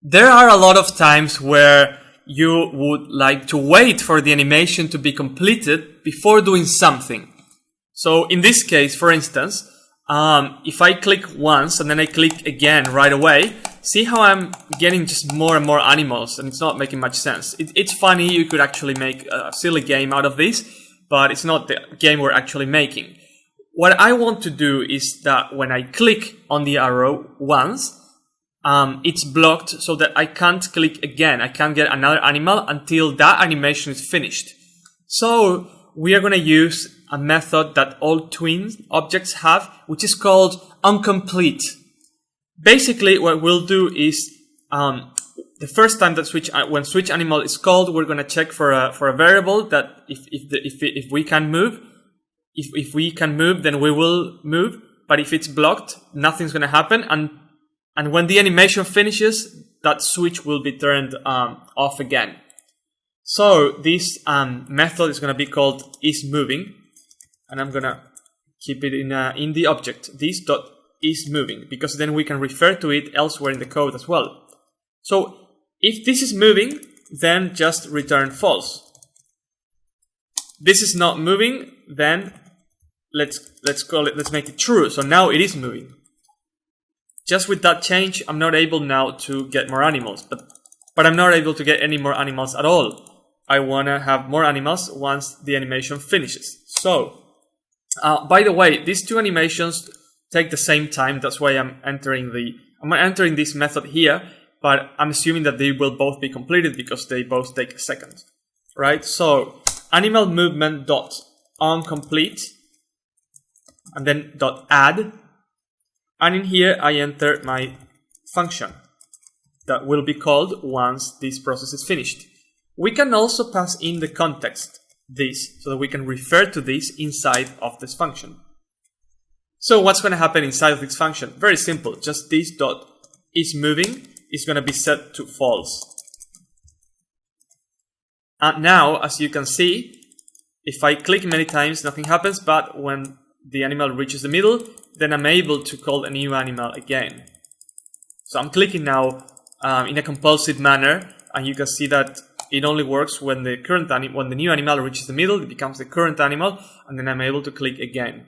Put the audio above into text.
There are a lot of times where you would like to wait for the animation to be completed before doing something. So in this case, for instance, if I click once and then I click again right away, see how I'm getting just more and more animals, and it's not making much sense. It's funny, you could actually make a silly game out of this, but it's not the game we're actually making. What I want to do is that when I click on the arrow once, it's blocked so that I can't click again. I can't get another animal until that animation is finished. So we are going to use a method that all Tween objects have, which is called onComplete. Basically, what we'll do is the first time that when switch animal is called, we're going to check for a variable that if we can move. If we can move, then we will move. But if it's blocked, nothing's going to happen. And when the animation finishes, that switch will be turned off again. So this method is going to be called isMoving, and I'm going to keep it in the object, this.isMoving, because then we can refer to it elsewhere in the code as well. So if this is moving, then just return false. This is not moving, then let's make it true. So now it is moving. Just with that change, I'm not able now to get more animals, but I'm not able to get any more animals at all. I want to have more animals once the animation finishes. So, by the way, these two animations take the same time. That's why I'm entering this method here, but I'm assuming that they will both be completed because they both take a second, right? So, animal movement dot onComplete, and then dot add. And in here, I enter my function that will be called once this process is finished. We can also pass in the context, this, so that we can refer to this inside of this function. So what's going to happen inside of this function? Very simple. Just this dot isMoving is going to be set to false. And now, as you can see, if I click many times, nothing happens, but when the animal reaches the middle, then I'm able to call a new animal again. So I'm clicking now in a compulsive manner, and you can see that it only works when the new animal reaches the middle, it becomes the current animal, and then I'm able to click again.